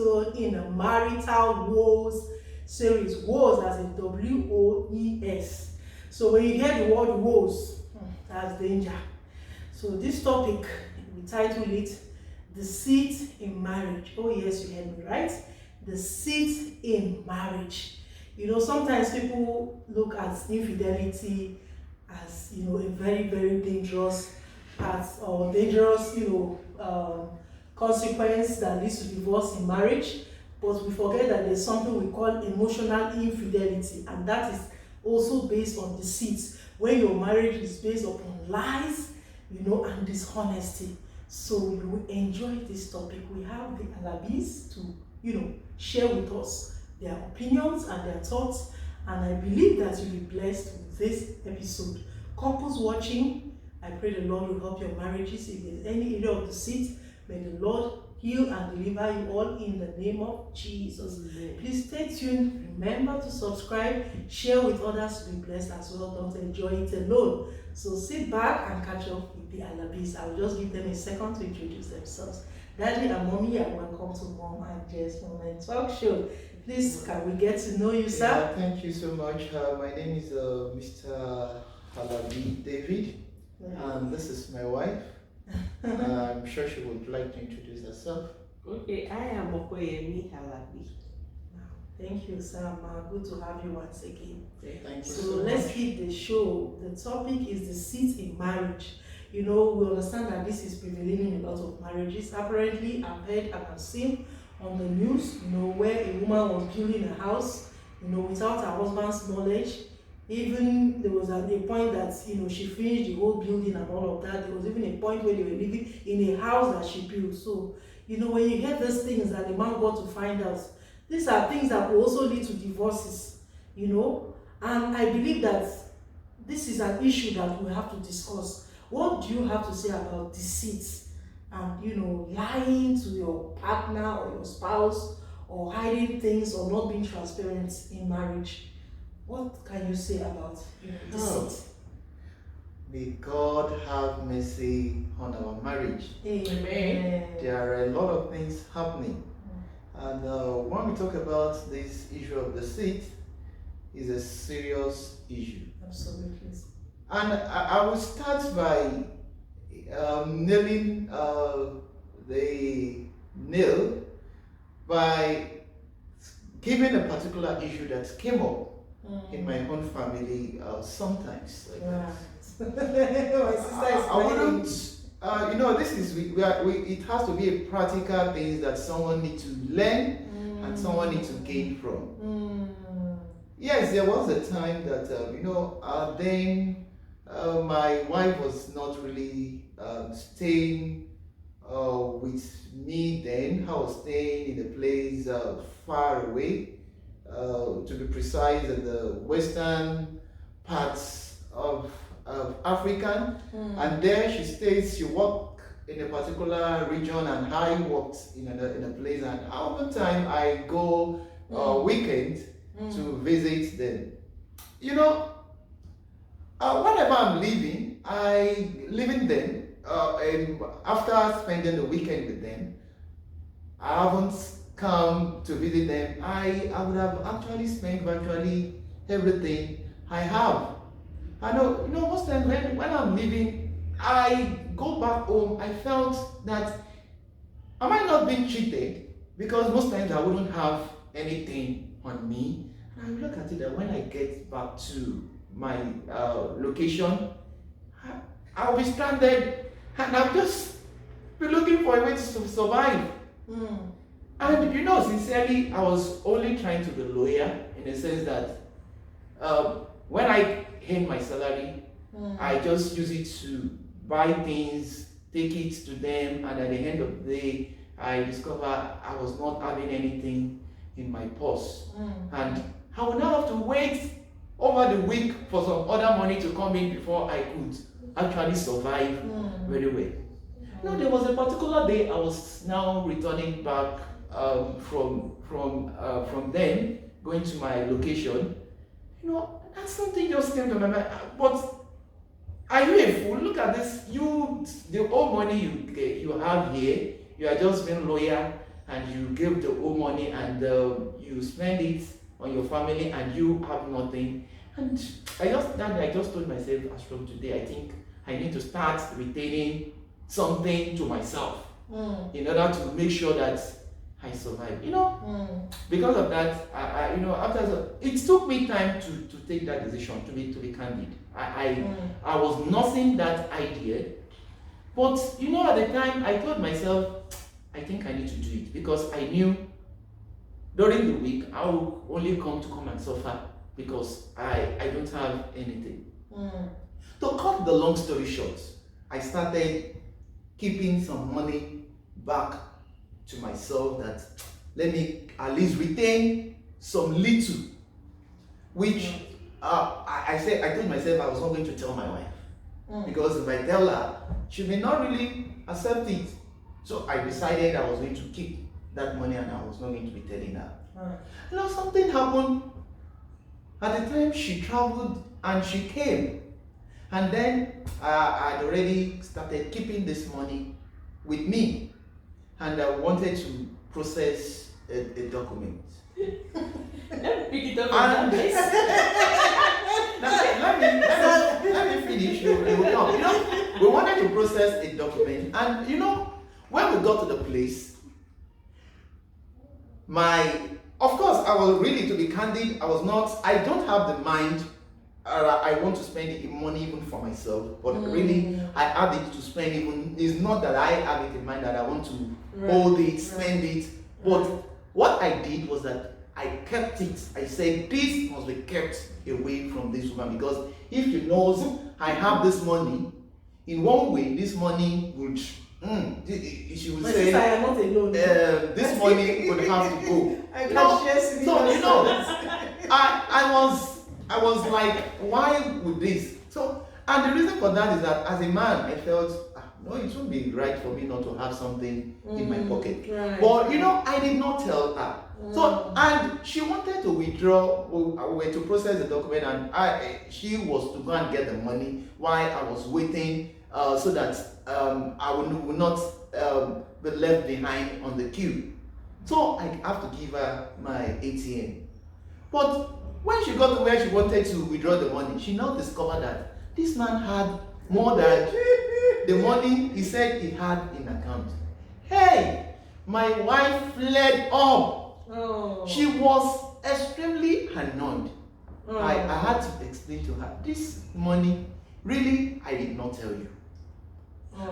episode in a marital woes series. Woes as in WOES. So when you hear the word woes, that's danger. So this topic, we title it Deceit in Marriage. Oh yes, you heard me right. Deceit in marriage. You know, sometimes people look at infidelity as, you know, a very, very dangerous part or dangerous, consequence that leads to divorce in marriage. But we forget that there's something we call emotional infidelity, and that is also based on deceit. When your marriage is based upon lies, and dishonesty. So you will enjoy this topic. We have the Alabis to, share with us their opinions and their thoughts, and I believe that you'll be blessed with this episode. Couples watching, I pray the Lord will help your marriages. If there's any area of deceit, may the Lord heal and deliver you all in the name of Jesus. Amen. Please stay tuned. Remember to subscribe, share with others to be blessed as well. Don't enjoy it alone. So sit back and catch up with the Alabis. I'll just give them a second to introduce themselves. Daddy and Mommy, and welcome to Mom and Jess Moment Talk Show. Please, can we get to know you, sir? Yeah, thank you so much. My name is Mr. Alabis David, and this is my wife. I'm sure she would like to introduce herself. Okay, I am Okoyemi Alabis. Thank you, Sam. Good to have you once again. Thank you so let's much. keep the show. The topic is deceit in marriage. We understand that this is prevailing in a lot of marriages. Apparently, I've heard and I've seen on the news, where a woman was building a house, without her husband's knowledge. Even there was a point that, she finished the whole building and all of that. There was even a point where they were living in a house that she built. So, when you hear these things that the man got to find out, these are things that will also lead to divorces, and I believe that this is an issue that we have to discuss. What do you have to say about deceit and, lying to your partner or your spouse, or hiding things, or not being transparent in marriage? What can you say about deceit? May God have mercy on our marriage. Amen. There are a lot of things happening. And when we talk about this issue of deceit, is a serious issue. Absolutely. And I will start by nailing the nail by giving a particular issue that came up in my own family sometimes. Right. My sister is I wouldn't, this is, it has to be a practical thing that someone needs to learn and someone needs to gain from. Yes, there was a time that, then my wife was not really staying with me then. I was staying in a place far away, to be precise, in the western parts of Africa, and there she stays. She worked in a particular region, and I worked in a place. And oftentimes I go weekend to visit them. Whenever I'm leaving them, and after spending the weekend with them, I haven't come to visit them. I would have actually spent virtually everything I have. I know, most times when I'm leaving, I go back home, I felt that, am I not being cheated? Because most times I wouldn't have anything on me. And I look at it that when I get back to my location, I'll be stranded, and I'll just be looking for a way to survive. And sincerely, I was only trying to be loyal in the sense that when I earn my salary, I just use it to buy things, take it to them, and at the end of the day, I discover I was not having anything in my purse. And I would now have to wait over the week for some other money to come in before I could actually survive very well. There was a particular day I was now returning back from them, going to my location. That's something just came to my mind. But are you a fool? Look at this. The whole money you have here, you are just being loyal and you give the whole money and you spend it on your family and you have nothing. And I just told myself, as from today, I think I need to start retaining something to myself in order to make sure that I survive. Because of that, it took me time to take that decision. To be candid, I was nursing that idea, but at the time I told myself, I think I need to do it, because I knew during the week I will only come and suffer because I don't have anything. To cut the long story short, I started keeping some money back to myself, that let me at least retain some little, which I told myself I was not going to tell my wife, because if I tell her, she may not really accept it. So I decided I was going to keep that money and I was not going to be telling her. Something happened. At the time she traveled and she came, and then I'd already started keeping this money with me, and I wanted to process a document. Let me pick it up. Let me finish. You will come. We wanted to process a document, and when we got to the place, of course, I was really, to be candid, I don't have the mind, I want to spend money even for myself, but really, I have it to spend even, it's not that I have it in mind that I want to hold it, spend it, but what I did was that I kept it. I said, this must be kept away from this woman, because if she knows I have this money, in one way, this money would, she would say, I am not alone. This money would have to go. I can share some. So I was like, why would this? So, and the reason for that is that as a man, I felt, no, it wouldn't be right for me not to have something in my pocket. Right. But I did not tell her. So, and she wanted to withdraw, we were to process the document, and she was to go and get the money while I was waiting, so that I would not be left behind on the queue. So I have to give her my ATM. But when she got to where she wanted to withdraw the money, she now discovered that this man had more than the money he said he had in account. Hey, my wife fled up. She was extremely annoyed. I had to explain to her, this money, really, I did not tell you.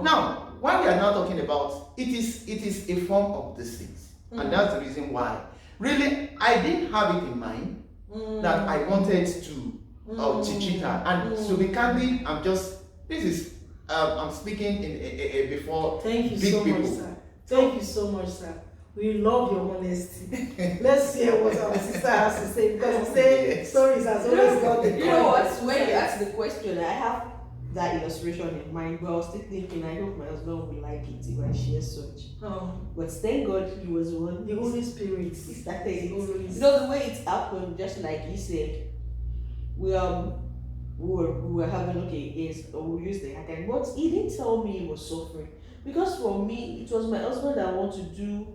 Now, when we are now talking about, it is a form of deceit. And that's the reason why. Really, I didn't have it in mind that I wanted to cheat her. And to be candid, I'm speaking before Thank you big so people. much, sir. Thank you so much, sir. We love your honesty. Let's hear what our sister has to say, because she said stories has always got the You know what? When you ask the question, I have that illustration in mind, but I was still thinking, I hope my husband will like it if I share such. But thank God he was one. The Holy Spirit. He started it. Always. You know, the way it happened, just like you said, we were having, we'll use the account, but he didn't tell me he was suffering, because for me it was my husband that wanted to do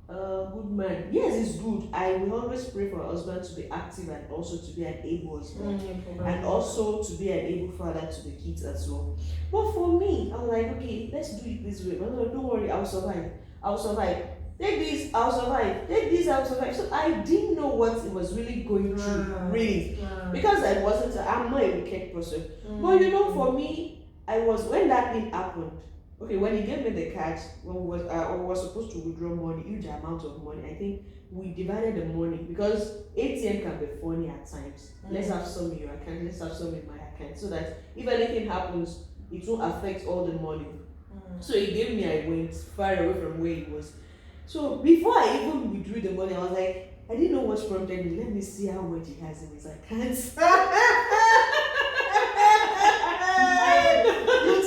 good man. Yes, it's good. I will always pray for my husband to be active and also to be an able husband, and also to be an able father to the kids as well. But for me, I was like, okay, let's do it this way. No, don't worry, I'll survive. Take this, I'll survive. Take this, I'll survive. So I didn't know what it was really going through, really, because I'm not a wicked person. But for me, when that thing happened. Okay, when he gave me the cash, when we was supposed to withdraw money, huge amount of money, I think we divided the money, because ATM can be funny at times. Let's have some in your account, let's have some in my account, so that if anything happens, it won't affect all the money. So he gave me, I went far away from where he was. So before I even withdrew the money, I was like, I didn't know what prompted me. Let me see how much he has in his account.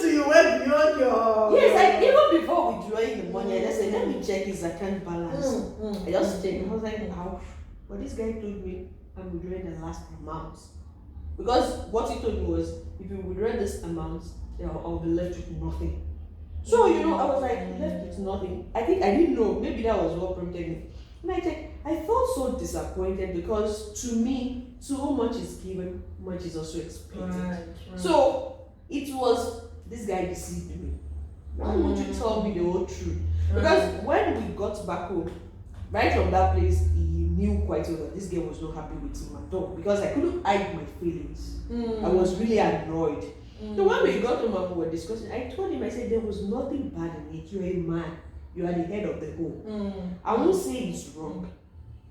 You went beyond your... Yes, even before withdrawing the money, I just said, let me check his account balance. I just checked. I was like, wow. But this guy told me I'm withdrawing the last amount. Because what he told me was, if you withdraw this amount, I'll be left with nothing. So, I was like left with nothing. I think I didn't know. Maybe that was what prompted me. And I felt so disappointed because to me, too much is given, much is also expected. Right. So it was this guy deceived me. Why would you tell me the whole truth? Because when we got back home, right from that place, he knew quite well that this girl was not happy with him at all. Because I couldn't hide my feelings. I was really annoyed. So when we got home and we were discussing, I told him, I said, there was nothing bad in it. You're a man. You are the head of the home. I won't say it's wrong,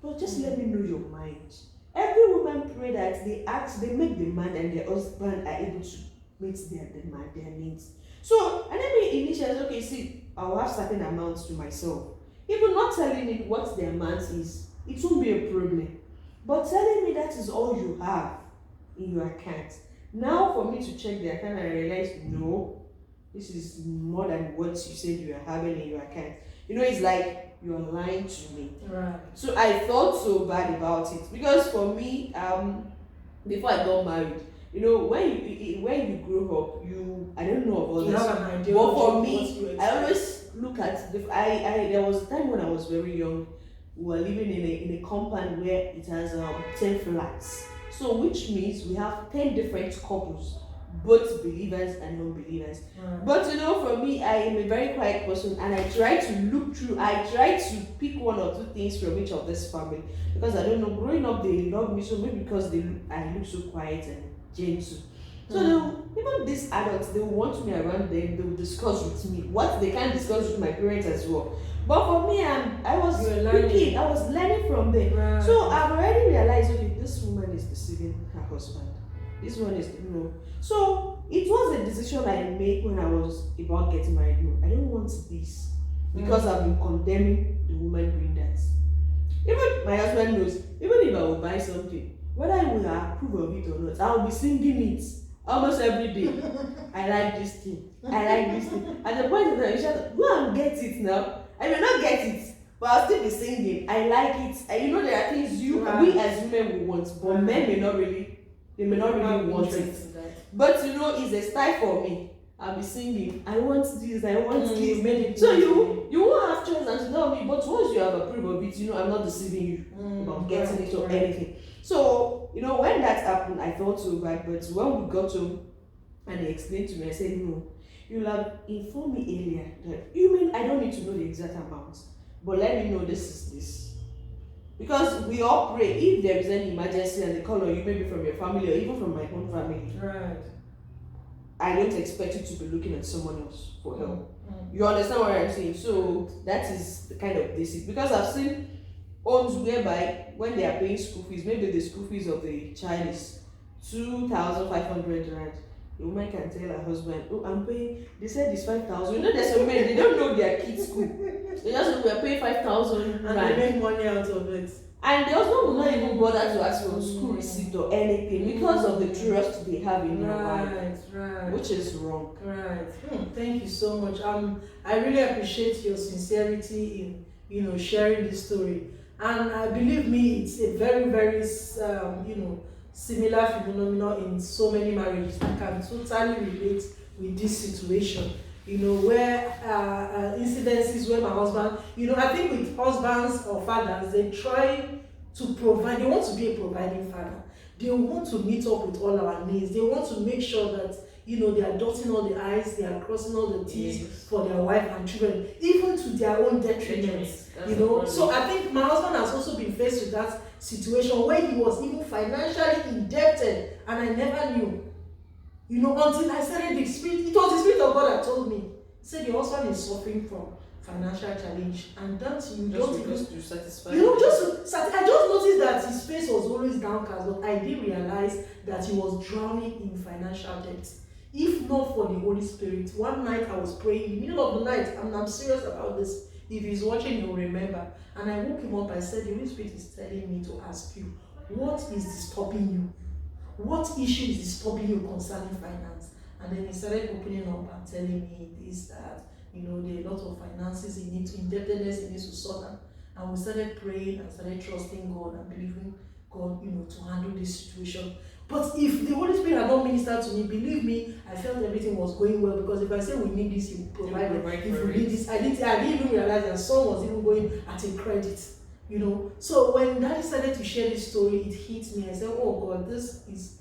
but just let me know your mind. Every woman pray that they make demand and their husband are able to meet their demand, their needs. So, and then we initially said, okay, see, I'll have certain amounts to myself. Even not telling me what the amount is, it won't be a problem. But telling me that is all you have in your account. Now for me to check the account, I realized, no, this is more than what you said you are having in your account. It's like you are lying to me. Right. So I felt so bad about it because for me, before I got married, when you grow up, I don't know about You this, have an idea. but for me, I always look at there was a time when I was very young. We were living in a compound where it has 10 flats. So which means we have 10 different couples, both believers and non-believers. But for me, I am a very quiet person and I try to look through, I try to pick one or two things from each of this family. Because I don't know, growing up they love me so maybe because I look so quiet and gentle. So even these adults, they want me around them, they will discuss with me what they can't discuss with my parents as well. But for me, I was picking, I was learning from them. Right. So I've already realized, okay, this woman is deceiving her husband. This one is, So it was a decision I made when I was about getting married. No, I don't want this. Because I've been condemning the woman doing that. Even my husband knows, even if I will buy something, whether I will approve of it or not, I'll be singing it almost every day. I like this thing. I like this thing. At the point that you should go and get it now. I may not get it, but I'll still be singing. I like it. And there are things we as women will want, but men may not really want it. But it's a style for me. I'll be singing. I want this. I want this. So you won't have choice and to tell me. But once you have approved of it, I'm not deceiving you about getting it or anything. So when that happened, I felt so bad. But when we got home and he explained to me, I said, no, you'll have informed me earlier that I don't need to know the exact amount, but let me know this is this. Because we all pray if there is any emergency and they call on you, maybe from your family or even from my own family. Right. I don't expect you to be looking at someone else for help. You understand what I'm saying? So that is the kind of deceit. Because I've seen homes whereby when they are paying school fees, maybe the school fees of the child is 2,500 rand. The woman can tell her husband, oh, I'm paying, they said it's 5,000. There's some men, they don't know their kids' school. They just say, we're paying 5,000 and they make money out of it. And the husband will not even bother to ask for school receipt or anything because of the trust they have in their wife. Right. Which is wrong. Right. Thank you so much. I really appreciate your sincerity in sharing this story. And believe me, it's a very, very similar phenomenon in so many marriages. I can totally relate with this situation. Where incidences where my husband, I think with husbands or fathers, they try to provide, they want to be a providing father. They want to meet up with all our needs. They want to make sure that, they are dotting all the I's, they are crossing all the T's for their wife and children, even to their own detriment. So I think my husband has also been faced with that situation where he was even financially indebted, and I never knew. Until I started it was the Spirit of God that told me. He said your husband is suffering from financial challenge, and that you don't even to satisfy. I just noticed that his face was always downcast, but I didn't realize that he was drowning in financial debt. If not for the Holy Spirit, one night I was praying in the middle of the night, and I'm serious about this. If he's watching, he'll remember. And I woke him up. I said, the Holy Spirit is telling me to ask you, what is disturbing you? What issue is disturbing you concerning finance? And then he started opening up and telling me this, that, there are a lot of finances indebtedness he needs to sort out. And we started praying and started trusting God and believing God, to handle this situation. But if the Holy Spirit had not ministered to me, believe me, I felt everything was going well, because if I say we need this, He will provide it. If we need this, I didn't even realize that son was even going at a credit, you know. So when Daddy started to share this story, it hit me. I said, oh God, this is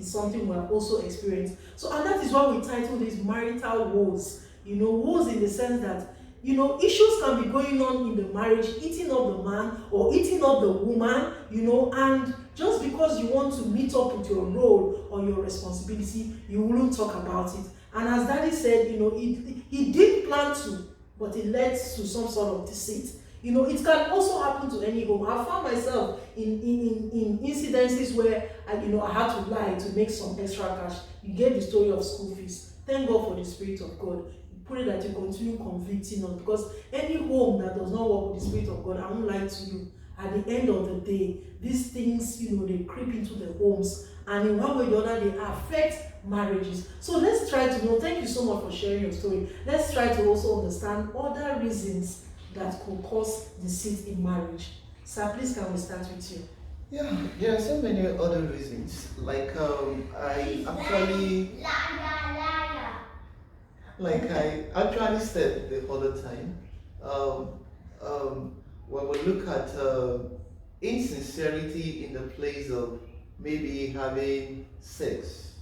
something we have also experienced. So, and that is why we title this marital woes. You know, woes in the sense that, you know, issues can be going on in the marriage, eating up the man or eating up the woman, you know, and just because you want to meet up with your role or your responsibility, you wouldn't talk about it. And as Daddy said, you know, he did plan to, but it led to some sort of deceit. You know, it can also happen to any home. I found myself in incidences where I had to lie to make some extra cash. You get the story of school fees. Thank God for the Spirit of God. Pray that you continue convicting us, because any home that does not work with the Spirit of God, I won't lie to you, at the end of the day, these things, you know, they creep into the homes, and in one way or the other, they affect marriages. So let's try to know. Thank you so much for sharing your story. Let's try to also understand other reasons that could cause deceit in marriage. Sir, please, can we start with you? Yeah, there are so many other reasons. Like I actually said the other time, when we look at insincerity in the place of maybe having sex,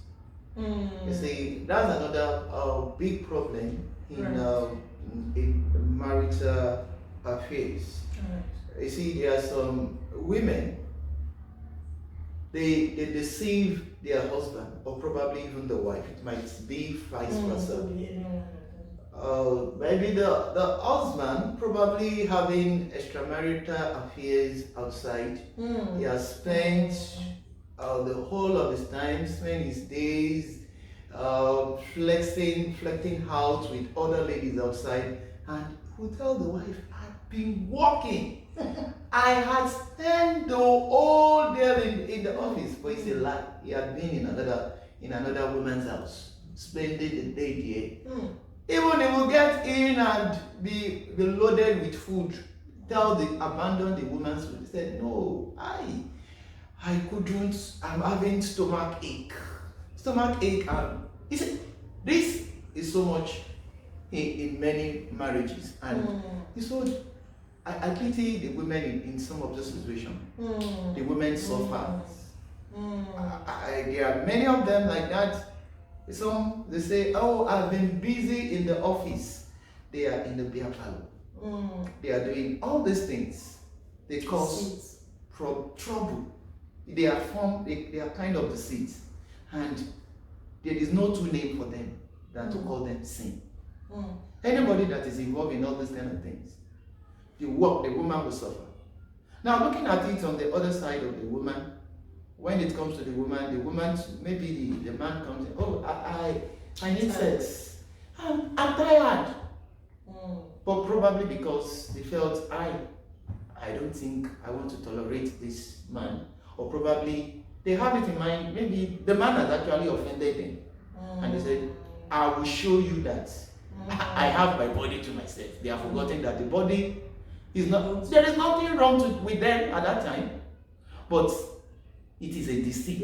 you see, that's another big problem in marital affairs. You see, there are some women, they deceive their husband, or probably even the wife. It might be vice versa. Maybe the husband probably having extramarital affairs outside. He has spent the whole of his time, spent his days flirting out with other ladies outside, and will tell the wife, I've been working. I had spent the whole day in the office, but it's a lie. He had been in another woman's house, spending the day there. Even he will get in and be loaded with food. Abandon the woman's food. He said, no, I couldn't. I'm having stomach ache. And he said, this is so much in many marriages, and so I pity the women in some of those situations. The women suffer. There are many of them like that. Some, they say, oh, I've been busy in the office. They are in the beer parlor. They are doing all these things. They cause trouble. They are kind of deceit. And there is no true name for them than to call them sin. Anybody that is involved in all these kind of things, the woman will suffer. Now, looking at it on the other side of the woman, when it comes to the woman, maybe the man comes in, oh, I need sex. I'm tired. But probably because they felt, I don't think I want to tolerate this man. Or probably they have it in mind, maybe the man has actually offended them. And they said, I will show you that I have my body to myself. They have forgotten that the body is not, there is nothing wrong with them at that time. But it is a deceit.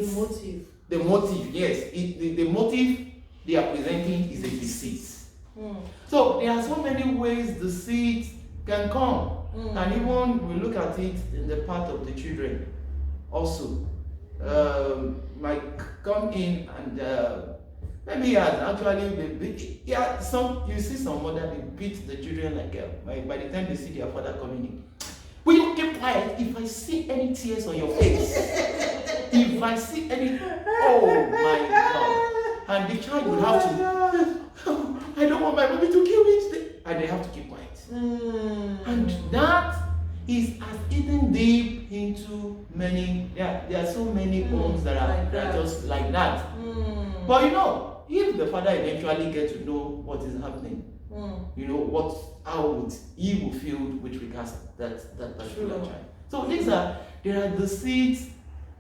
The motive, yes. The motive they are presenting is a deceit. So there are so many ways deceit can come. And even we look at it in the part of the children also. Might come in and maybe he has actually been beat. Yeah, you see some mother, they beat the children like by the time they see their father coming in. Will you keep quiet? If I see any tears on your face, if I see any, oh my God. And the child will have to, I don't want my mommy to kill me. And they have to keep quiet. And that is as eaten deep into many, there are so many homes that are just like that. But you know, if the father eventually gets to know what is happening, you know, how he will feel with regards to that particular child. So there are deceits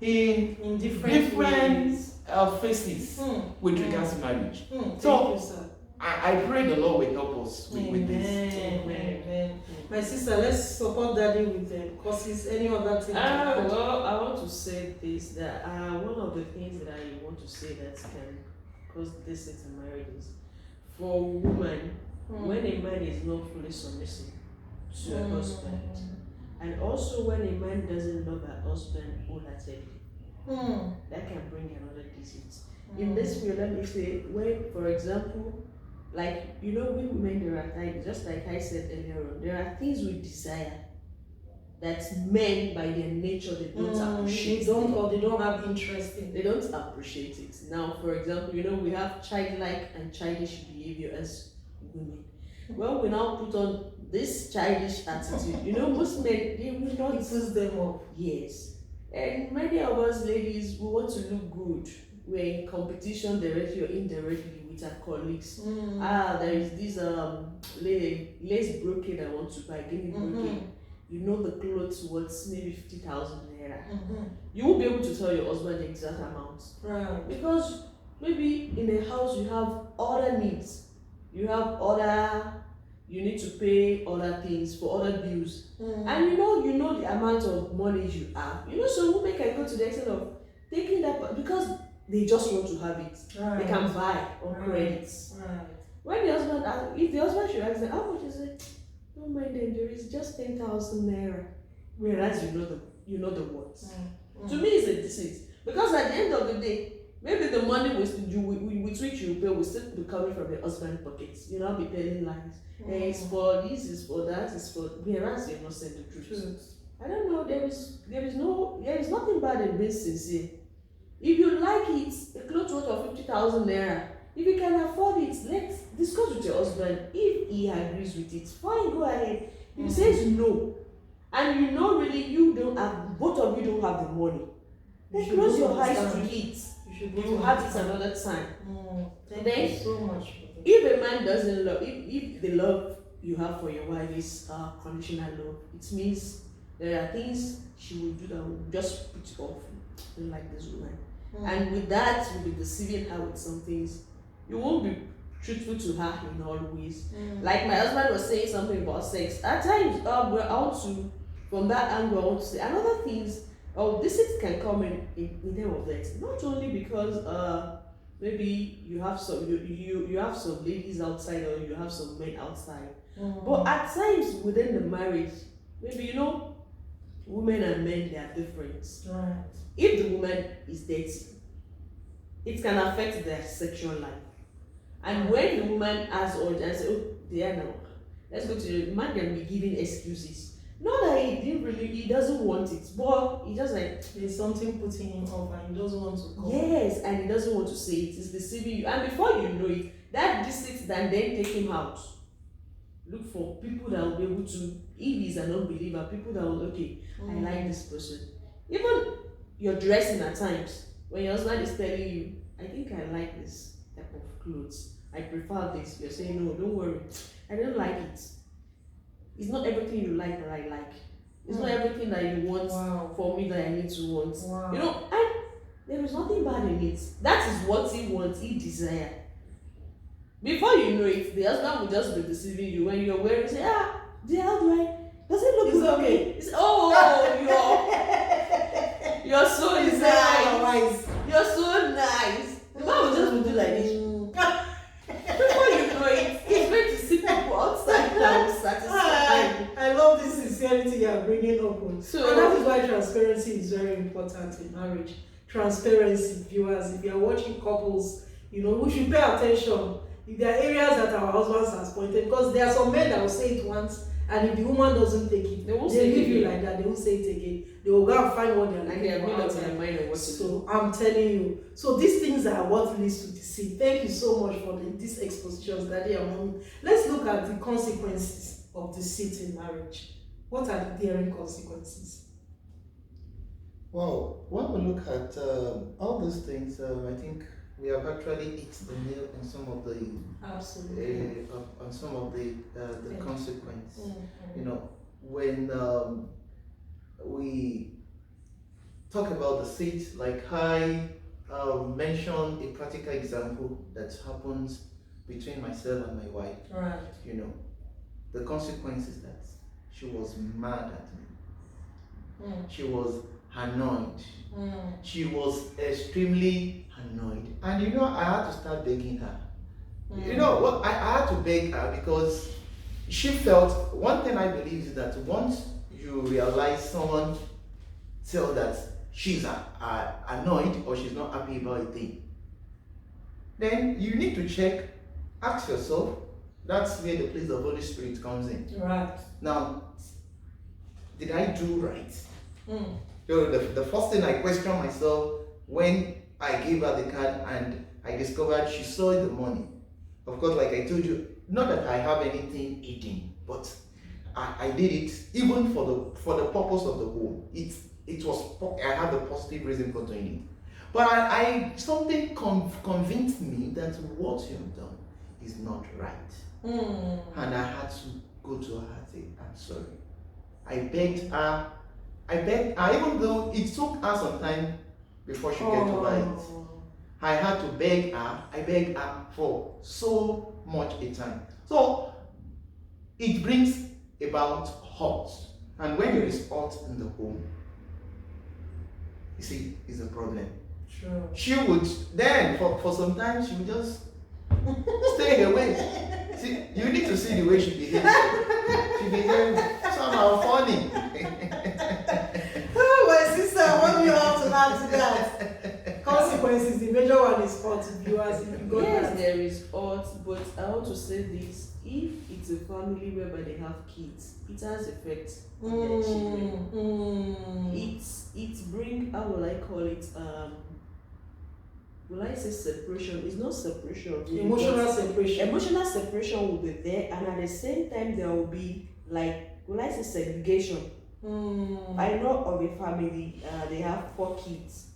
in different faces with regards to marriage. So I pray the Lord will help us with this. Amen. My sister, let's support daddy with causes. Any other thing to add? Well, I want to say this, that one of the things that I want to say that can cause deceit in marriages, for woman, when a man is not fully submissive to her husband, and also when a man doesn't love her husband wholeheartedly, that can bring another deceit. In this field, let me say, when, for example, like, we women, there are times, just like I said earlier on, there are things we desire that men, by their nature, they don't appreciate. They don't have interest in. They don't appreciate it. Now, for example, we have childlike and childish behavior as women. Well, we now put on this childish attitude. Most men, they will not. It fills them up. Yes. And many of us ladies, we want to look good. We're in competition directly or indirectly with our colleagues. There is this lace brocade I want to buy, give me brocade. The clothes worth maybe 50,000 naira. You won't be able to tell your husband the exact amount. Right. Because maybe in a house you have other needs. You need to pay other things for other bills. And you know the amount of money you have. Some women can go to the extent of taking that because they just want to have it. Right. They can buy on credits. Right. When the husband asks, if the husband should ask them, how much is it? Don't mind them, there is just 10,000 naira. Whereas you know the words. To me, it's a deceit. Because at the end of the day, maybe the money with which you pay will still be coming from the husband's pockets. You'll not be telling lies. It's for this, it's for that, it's for. Whereas you're not saying the truth. I don't know. There is nothing bad in being sincere. If you like it, a clothes worth of 50,000 naira. If you can afford it, let's discuss with your husband. If he agrees with it, fine, go ahead. If he says no, and really you don't have, both of you don't have the money, then close your eyes to it. You have it another time. Thank you so much. If a man doesn't love, if the love you have for your wife is conditional love, it means there are things she will do that will just put you off. I don't like this woman. And with that, you'll be deceiving her with some things. You won't be truthful to her in all ways. Like my husband was saying something about sex. At times, we're out to, from that angle, I want to say another things. Deceit can come in terms of that. Not only because maybe you have some you have some ladies outside or you have some men outside, but at times within the marriage, maybe women and men, they are different. Right. If the woman is dirty, it can affect their sexual life. And when the woman has urge and say, oh, there now, let's go to the man, can be giving excuses. Not that he doesn't want it, but he just like there's something putting him off and he doesn't want to come. Yes, and he doesn't want to say it. It's deceiving you. And before you know it, that deceit then take him out. Look for people that will be able to, if he's an unbeliever, people that will, okay, I like this person. Even you're dressing at times, when your husband is telling you, I think I like this type of clothes, I prefer this, you're saying, no, don't worry, I don't like it. It's not everything you like that I like. It's not everything that you want for me that I need to want. And there is nothing bad in it. That is what he wants, he desires. Before you know it, the husband will just be deceiving you when you're wearing, say, dear, how do I? Does it look good? Okay. It's, you're so nice. You're so nice. The man will just do like this. Before you know it, it's great to see people outside now satisfied. I love this sincerity you are bringing up. And that is why transparency is very important in marriage. Transparency, viewers. If you are watching couples, we should pay attention. If there are areas that our husbands has pointed, because there are some men that will say it once, and if the woman doesn't take it, they leave you like that. They won't say it again. They will go and find what they're looking for outside. So I'm telling you. So these things are what leads to deceit. Thank you so much for these expositions, Daddy and Mommy. Let's look at the consequences of deceit in marriage. What are the daring consequences? Well, when we look at all these things, I think we have actually hit the nail in some of the on some of the consequences. When we talk about deceit, like I mentioned a practical example that happens between myself and my wife. Right. You know, the consequence is that she was mad at me. She was annoyed. She was extremely annoyed. And you know, I had to start begging her. You know what? I had to beg her because she felt, one thing I believe is that once you realize someone tell that she's annoyed or she's not happy about a thing, then you need to check, ask yourself. That's where the place of Holy Spirit comes in. Right. Now, did I do right? So the first thing I questioned myself when I gave her the card and I discovered she saw the money. Of course, like I told you, not that I have anything hidden, but I did it even for the purpose of the home. It was, I have a positive reason for doing it. But I something convinced me that what you have done is not right. And I had to go to her and say, I'm sorry. I begged her, even though it took her some time before she get over it. I had to beg her, I begged her for so much a time. So it brings about hurt. And when there is hurt in the home, you see, it's a problem. True. She would then for some time she would just stay away. See, you need to see the way she behaves. She behaves somehow funny. Oh, my sister, what do you have to add to that? Consequences, the major one is hurt viewers. If you got Yes, that. there is hurt, but I want to say this: if it's a family whereby they have kids, it has effect on their children. It bring, how will I call it? Will I say separation? It's not separation. Really, Emotional separation. Emotional separation will be there, and at the same time there will be, like, will I say segregation? I know of a family. They have 4 kids.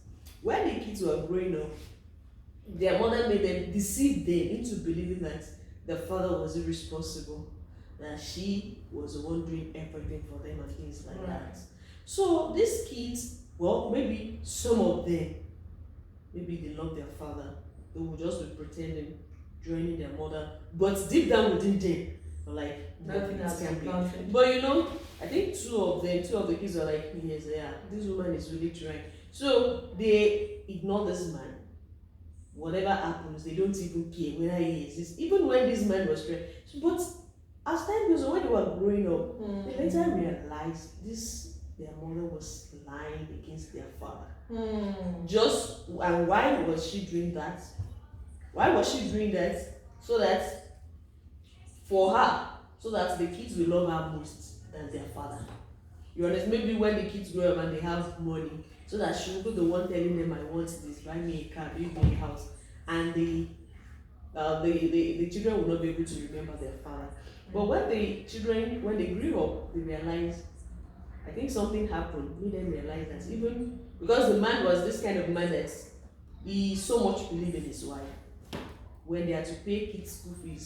When the kids were growing up, their mother made them, deceive them into believing that the father was irresponsible, that she was the one doing everything for them and things like that. So these kids, well, maybe some of them, maybe they love their father, they will just be pretending, joining their mother, but deep down within them, they're like, Nothing has been planted. But you know, I think two of the kids are like, yes, yeah, this woman is really trying. So they ignore this man. Whatever happens, they don't even care whether he exists. Even when this man was trying. But as time goes on, when they were growing up, they later realized their mother was lying against their father. And why was she doing that? Why was she doing that? So that for her, so that the kids will love her most than their father. You understand? Maybe when the kids grow up and they have money, so that she will be the one telling them, I want this, buy me a car, build me a house. And the children will not be able to remember their father. But when the children, when they grew up, they realized, I think something happened, made them realize that even, because the man was this kind of man that he so much believed in his wife, when they had to pay kids' school fees,